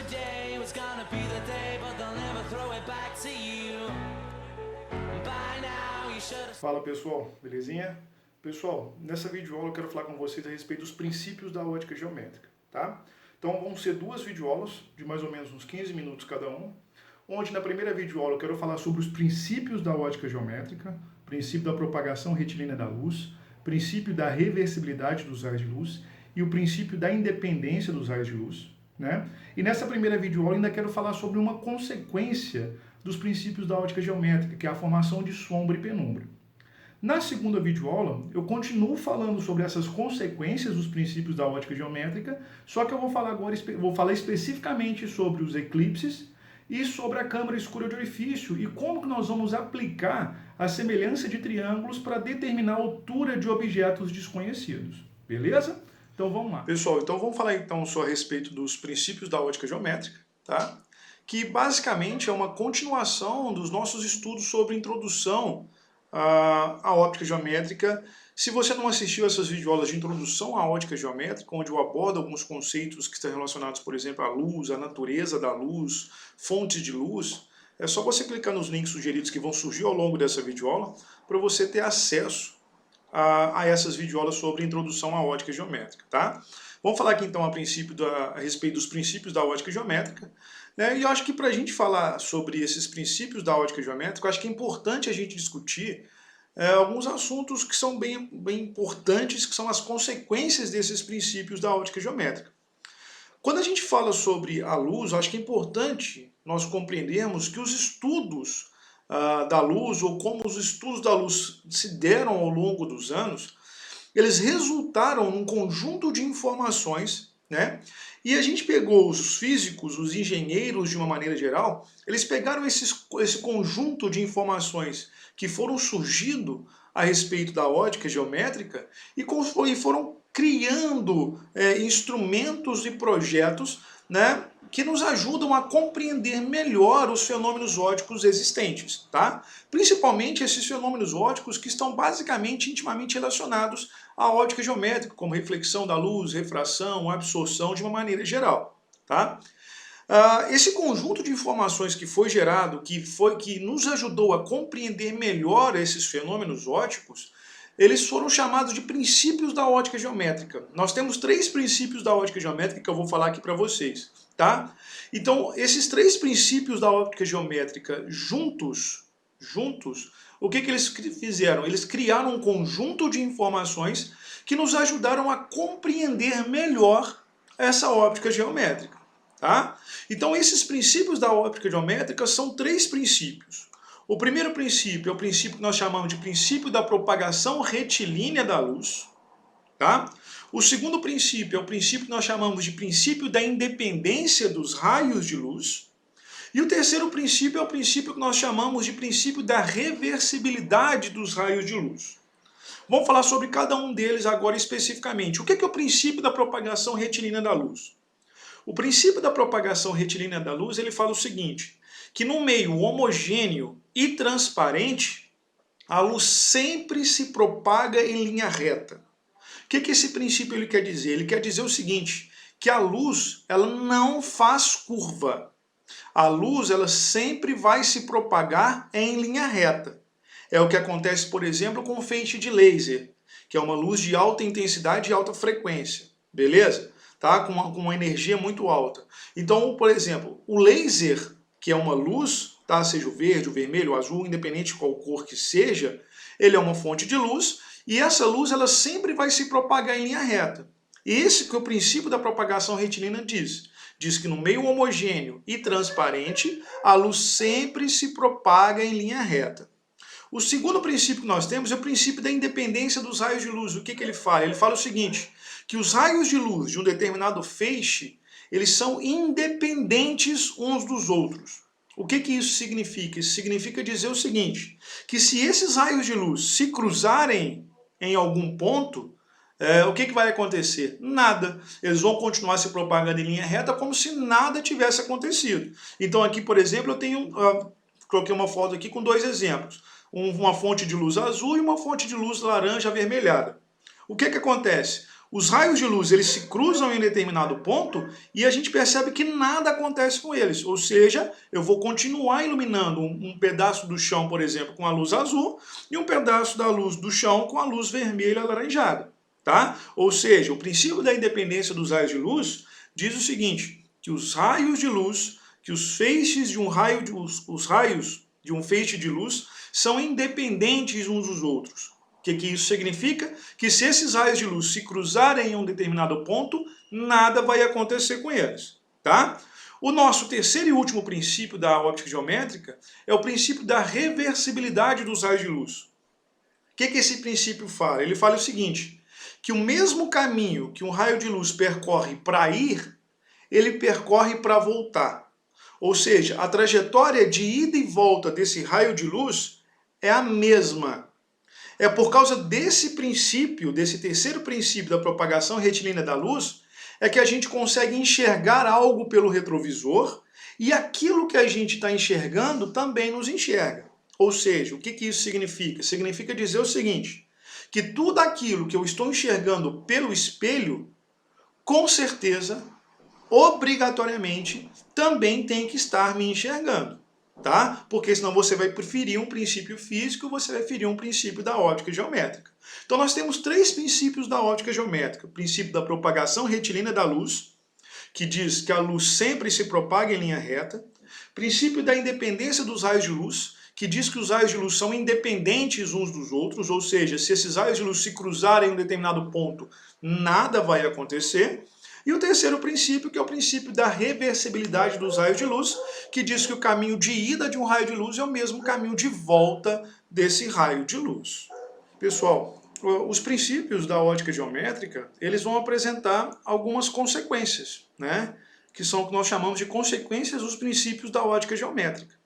today was gonna be the day, but they'll never throw it back to you. By now you should have... Fala pessoal, belezinha? Pessoal, nessa videoaula eu quero falar com vocês a respeito dos princípios da ótica geométrica, tá? Então vão ser duas videoaulas de mais ou menos uns 15 minutos cada um, onde na primeira videoaula eu quero falar sobre os princípios da ótica geométrica, princípio da propagação retilínea da luz, princípio da reversibilidade dos raios de luz e o princípio da independência dos raios de luz, né? E nessa primeira videoaula ainda quero falar sobre uma consequência dos princípios da ótica geométrica, que é a formação de sombra e penumbra. Na segunda videoaula, eu continuo falando sobre essas consequências dos princípios da ótica geométrica, só que eu vou falar agora, vou falar especificamente sobre os eclipses e sobre a câmara escura de orifício e como que nós vamos aplicar a semelhança de triângulos para determinar a altura de objetos desconhecidos. Beleza? Então vamos lá. Pessoal, então vamos falar então só a respeito dos princípios da ótica geométrica, tá? Que basicamente é uma continuação dos nossos estudos sobre introdução à óptica geométrica. Se você não assistiu essas videoaulas de introdução à ótica geométrica, onde eu abordo alguns conceitos que estão relacionados, por exemplo, à luz, à natureza da luz, fontes de luz, é só você clicar nos links sugeridos que vão surgir ao longo dessa videoaula para você ter acesso a essas videoaulas sobre introdução à ótica geométrica, tá? Vamos falar aqui então a respeito dos princípios da ótica geométrica, né? E eu acho que para a gente falar sobre esses princípios da ótica geométrica, eu acho que é importante a gente discutir alguns assuntos que são bem importantes, que são as consequências desses princípios da ótica geométrica. Quando a gente fala sobre a luz, eu acho que é importante nós compreendermos que os estudos da luz, ou como os estudos da luz se deram ao longo dos anos, eles resultaram num conjunto de informações, né? E a gente pegou os físicos, os engenheiros de uma maneira geral, eles pegaram esse conjunto de informações que foram surgindo a respeito da ótica geométrica e foram criando instrumentos e projetos, né, que nos ajudam a compreender melhor os fenômenos ópticos existentes, tá? Principalmente esses fenômenos ópticos que estão basicamente intimamente relacionados à ótica geométrica, como reflexão da luz, refração, absorção de uma maneira geral, tá? Esse conjunto de informações que foi gerado, que nos ajudou a compreender melhor esses fenômenos ópticos, eles foram chamados de princípios da ótica geométrica. Nós temos 3 princípios da ótica geométrica que eu vou falar aqui para vocês, tá? Então, esses 3 princípios da ótica geométrica juntos, o que eles fizeram? Eles criaram um conjunto de informações que nos ajudaram a compreender melhor essa óptica geométrica, tá? Então, esses princípios da óptica geométrica são 3 princípios. O primeiro princípio é o princípio que nós chamamos de princípio da propagação retilínea da luz, tá? O segundo princípio é o princípio que nós chamamos de princípio da independência dos raios de luz. E o terceiro princípio é o princípio que nós chamamos de princípio da reversibilidade dos raios de luz. Vamos falar sobre cada um deles agora especificamente. O que é o princípio da propagação retilínea da luz? O princípio da propagação retilínea da luz, ele fala o seguinte, que no meio homogêneo e transparente, a luz sempre se propaga em linha reta. O que esse princípio ele quer dizer? Ele quer dizer o seguinte, que a luz ela não faz curva. A luz ela sempre vai se propagar em linha reta. É o que acontece, por exemplo, com o feixe de laser, que é uma luz de alta intensidade e alta frequência. Beleza? Tá? Com uma energia muito alta. Então, por exemplo, o laser, que é uma luz, tá? Seja o verde, o vermelho, o azul, independente de qual cor que seja, ele é uma fonte de luz e essa luz ela sempre vai se propagar em linha reta. E esse que é o princípio da propagação retilínea diz. Diz que no meio homogêneo e transparente, a luz sempre se propaga em linha reta. O segundo princípio que nós temos é o princípio da independência dos raios de luz. O que ele fala? Ele fala o seguinte, que os raios de luz de um determinado feixe, eles são independentes uns dos outros. O que isso significa? Isso significa dizer o seguinte, que se esses raios de luz se cruzarem em algum ponto, o que vai acontecer? Nada. Eles vão continuar se propagando em linha reta como se nada tivesse acontecido. Então aqui, por exemplo, coloquei uma foto aqui com 2 exemplos. Uma fonte de luz azul e uma fonte de luz laranja avermelhada. O que acontece? Os raios de luz, eles se cruzam em determinado ponto e a gente percebe que nada acontece com eles. Ou seja, eu vou continuar iluminando um pedaço do chão, por exemplo, com a luz azul e um pedaço da luz do chão com a luz vermelha alaranjada, tá? Ou seja, o princípio da independência dos raios de luz diz o seguinte, que os raios de luz, que os feixes de um raio, os raios de um feixe de luz são independentes uns dos outros. O que isso significa? Que se esses raios de luz se cruzarem em um determinado ponto, nada vai acontecer com eles, tá? O nosso terceiro e último princípio da óptica geométrica é o princípio da reversibilidade dos raios de luz. O que esse princípio fala? Ele fala o seguinte, que o mesmo caminho que um raio de luz percorre para ir, ele percorre para voltar. Ou seja, a trajetória de ida e volta desse raio de luz é a mesma. É por causa desse princípio, desse terceiro princípio da propagação retilínea da luz, é que a gente consegue enxergar algo pelo retrovisor e aquilo que a gente está enxergando também nos enxerga. Ou seja, o que isso significa? Significa dizer o seguinte, que tudo aquilo que eu estou enxergando pelo espelho, com certeza, obrigatoriamente, também tem que estar me enxergando. Tá? Porque senão você vai preferir um princípio físico, você vai preferir um princípio da óptica geométrica. Então nós temos três princípios da óptica geométrica. O princípio da propagação retilínea da luz, que diz que a luz sempre se propaga em linha reta. Princípio da independência dos raios de luz, que diz que os raios de luz são independentes uns dos outros, ou seja, se esses raios de luz se cruzarem em um determinado ponto, nada vai acontecer. E o terceiro princípio, que é o princípio da reversibilidade dos raios de luz, que diz que o caminho de ida de um raio de luz é o mesmo caminho de volta desse raio de luz. Pessoal, os princípios da ótica geométrica, eles vão apresentar algumas consequências, né? Que são o que nós chamamos de consequências dos princípios da ótica geométrica.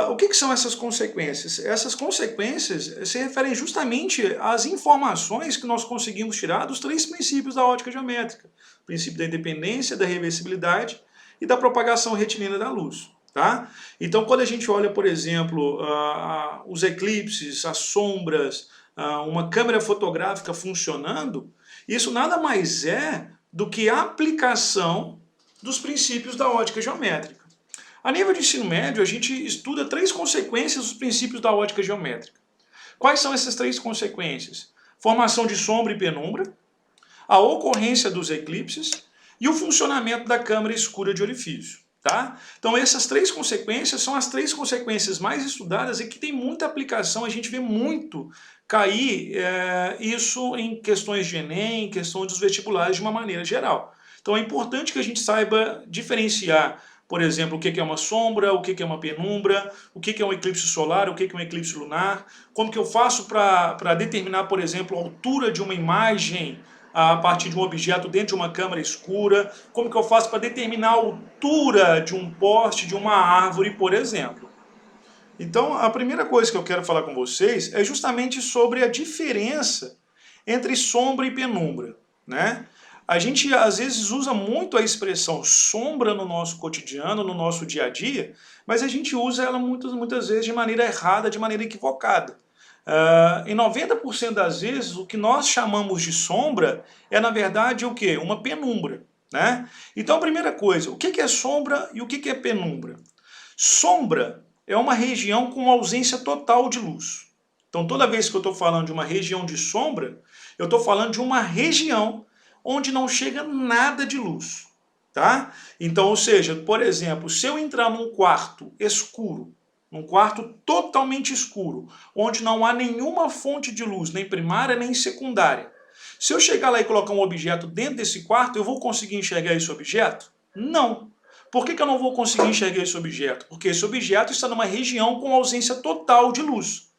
O que são essas consequências? Essas consequências se referem justamente às informações que nós conseguimos tirar dos três princípios da ótica geométrica. O princípio da independência, da reversibilidade e da propagação retilínea da luz. Tá? Então, quando a gente olha, por exemplo, os eclipses, as sombras, uma câmera fotográfica funcionando, isso nada mais é do que a aplicação dos princípios da ótica geométrica. A nível de ensino médio, a gente estuda três consequências dos princípios da ótica geométrica. Quais são essas três consequências? Formação de sombra e penumbra, a ocorrência dos eclipses e o funcionamento da câmara escura de orifício. Tá? Então essas três consequências são as três consequências mais estudadas e que tem muita aplicação, a gente vê muito cair isso em questões de Enem, em questões dos vestibulares de uma maneira geral. Então é importante que a gente saiba diferenciar, por exemplo, o que é uma sombra, o que é uma penumbra, o que é um eclipse solar, o que é um eclipse lunar, como que eu faço para determinar, por exemplo, a altura de uma imagem a partir de um objeto dentro de uma câmara escura, como que eu faço para determinar a altura de um poste, de uma árvore, por exemplo. Então, a primeira coisa que eu quero falar com vocês é justamente sobre a diferença entre sombra e penumbra, né? A gente, às vezes, usa muito a expressão sombra no nosso cotidiano, no nosso dia a dia, mas a gente usa ela muitas vezes de maneira errada, de maneira equivocada. Em 90% das vezes, o que nós chamamos de sombra é, na verdade, o quê? Uma penumbra, né? Então, a primeira coisa, o que é sombra e o que é penumbra? Sombra é uma região com ausência total de luz. Então, toda vez que eu estou falando de uma região de sombra, eu estou falando de uma região onde não chega nada de luz, tá? Então, ou seja, por exemplo, se eu entrar num quarto escuro, num quarto totalmente escuro, onde não há nenhuma fonte de luz, nem primária nem secundária, se eu chegar lá e colocar um objeto dentro desse quarto, eu vou conseguir enxergar esse objeto? Não. Por que eu não vou conseguir enxergar esse objeto? Porque esse objeto está numa região com ausência total de luz.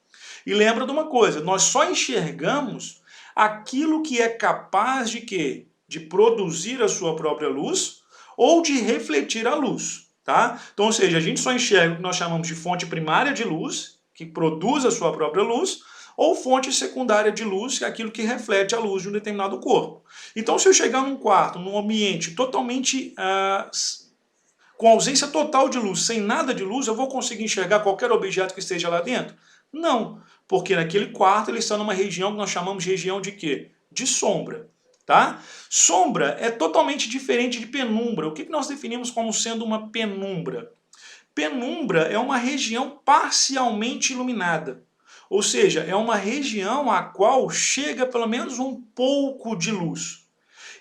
E lembra de uma coisa, nós só enxergamos aquilo que é capaz de quê? De produzir a sua própria luz ou de refletir a luz. Tá? Então, ou seja, a gente só enxerga o que nós chamamos de fonte primária de luz, que produz a sua própria luz, ou fonte secundária de luz, que é aquilo que reflete a luz de um determinado corpo. Então, se eu chegar num quarto, num ambiente totalmente com ausência total de luz, sem nada de luz, eu vou conseguir enxergar qualquer objeto que esteja lá dentro? Não, porque naquele quarto ele está numa região que nós chamamos de região de quê? De sombra. tá? Sombra é totalmente diferente de penumbra. O que nós definimos como sendo uma penumbra? Penumbra é uma região parcialmente iluminada. Ou seja, é uma região a qual chega pelo menos um pouco de luz.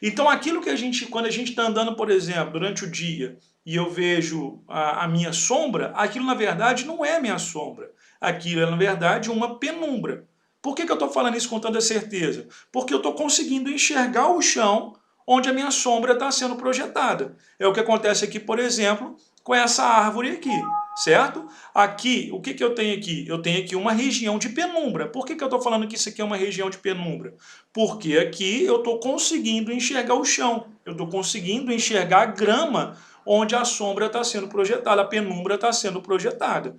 Então aquilo que quando a gente está andando, por exemplo, durante o dia, e eu vejo a minha sombra, aquilo na verdade não é minha sombra. Aquilo é na verdade uma penumbra. Por que eu estou falando isso com tanta certeza? Porque eu estou conseguindo enxergar o chão onde a minha sombra está sendo projetada. É o que acontece aqui, por exemplo, com essa árvore aqui, certo? Aqui, o que eu tenho aqui? Eu tenho aqui uma região de penumbra. Por que eu estou falando que isso aqui é uma região de penumbra? Porque aqui eu estou conseguindo enxergar o chão. Eu estou conseguindo enxergar a grama onde a sombra está sendo projetada, a penumbra está sendo projetada.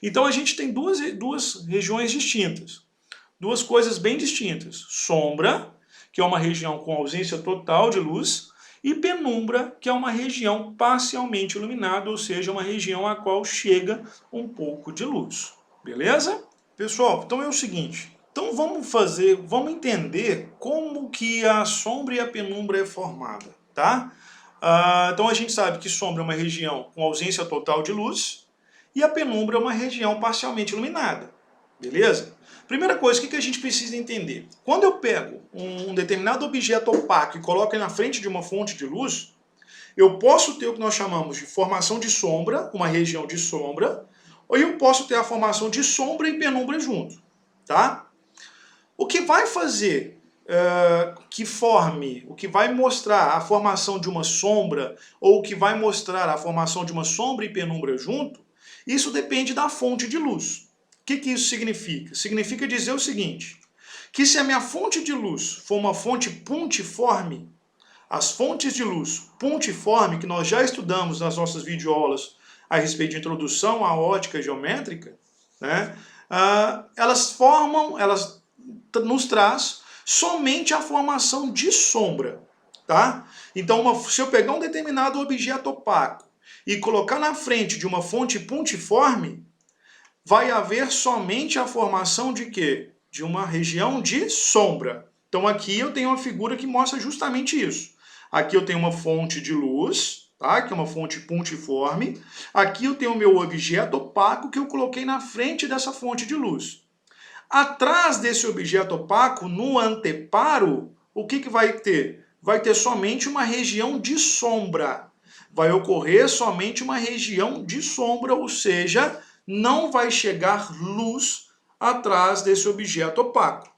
Então a gente tem duas regiões distintas. Duas coisas bem distintas. Sombra, que é uma região com ausência total de luz, e penumbra, que é uma região parcialmente iluminada, ou seja, uma região a qual chega um pouco de luz. Beleza? Pessoal, então é o seguinte. Então vamos entender como que a sombra e a penumbra é formada, tá? Então a gente sabe que sombra é uma região com ausência total de luz e a penumbra é uma região parcialmente iluminada, beleza? Primeira coisa, o que a gente precisa entender? Quando eu pego um determinado objeto opaco e coloco ele na frente de uma fonte de luz, eu posso ter o que nós chamamos de formação de sombra, uma região de sombra, ou eu posso ter a formação de sombra e penumbra junto, tá? O que vai fazer o que vai mostrar a formação de uma sombra, ou o que vai mostrar a formação de uma sombra e penumbra junto, isso depende da fonte de luz. O que isso significa? Significa dizer o seguinte, que se a minha fonte de luz for uma fonte puntiforme, as fontes de luz puntiforme, que nós já estudamos nas nossas videoaulas a respeito de introdução à ótica geométrica, né, elas nos traz somente a formação de sombra, tá? Então, se eu pegar um determinado objeto opaco e colocar na frente de uma fonte puntiforme, vai haver somente a formação de quê? De uma região de sombra. Então aqui eu tenho uma figura que mostra justamente isso. Aqui eu tenho uma fonte de luz, tá? Que é uma fonte puntiforme. Aqui eu tenho o meu objeto opaco que eu coloquei na frente dessa fonte de luz. Atrás desse objeto opaco, no anteparo, o que vai ter? Vai ter somente uma região de sombra. Vai ocorrer somente uma região de sombra, ou seja, não vai chegar luz atrás desse objeto opaco.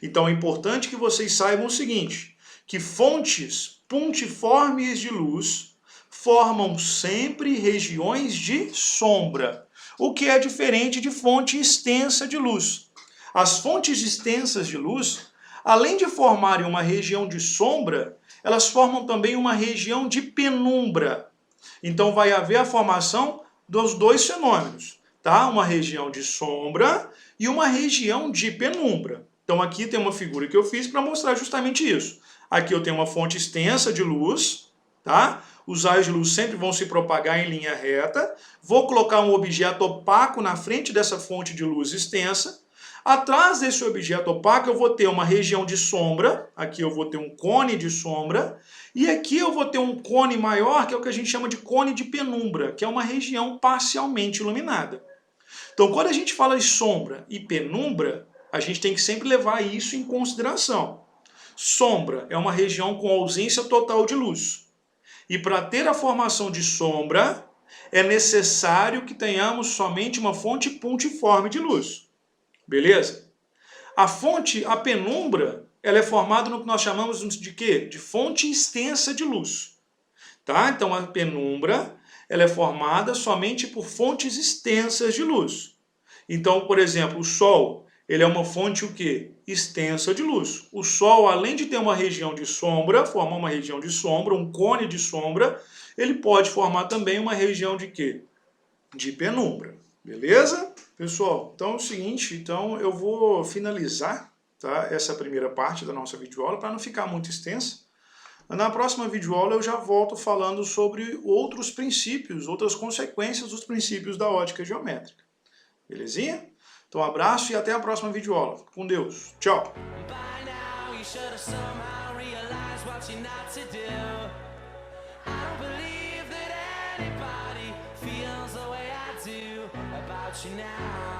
Então é importante que vocês saibam o seguinte, que fontes puntiformes de luz formam sempre regiões de sombra, o que é diferente de fonte extensa de luz. As fontes extensas de luz, além de formarem uma região de sombra, elas formam também uma região de penumbra. Então vai haver a formação dos dois fenômenos, tá? Uma região de sombra e uma região de penumbra. Então aqui tem uma figura que eu fiz para mostrar justamente isso. Aqui eu tenho uma fonte extensa de luz, tá? Os raios de luz sempre vão se propagar em linha reta. Vou colocar um objeto opaco na frente dessa fonte de luz extensa. Atrás desse objeto opaco eu vou ter uma região de sombra, aqui eu vou ter um cone de sombra, e aqui eu vou ter um cone maior, que é o que a gente chama de cone de penumbra, que é uma região parcialmente iluminada. Então quando a gente fala de sombra e penumbra, a gente tem que sempre levar isso em consideração. Sombra é uma região com ausência total de luz. E para ter a formação de sombra, é necessário que tenhamos somente uma fonte puntiforme de luz. Beleza? A penumbra, ela é formada no que nós chamamos de quê? De fonte extensa de luz. Tá? Então a penumbra, ela é formada somente por fontes extensas de luz. Então, por exemplo, o Sol, ele é uma fonte o quê? Extensa de luz. O Sol, além de ter uma região de sombra, formar uma região de sombra, um cone de sombra, ele pode formar também uma região de quê? De penumbra. Beleza? Pessoal, então é o seguinte, então eu vou finalizar, tá, essa primeira parte da nossa videoaula para não ficar muito extensa. Na próxima videoaula eu já volto falando sobre outros princípios, outras consequências dos princípios da ótica geométrica. Belezinha? Então um abraço e até a próxima videoaula. Com Deus. Tchau! By now you should have somehow realized advise what you're not to do. I don't believe that anybody feels the way I do about you now.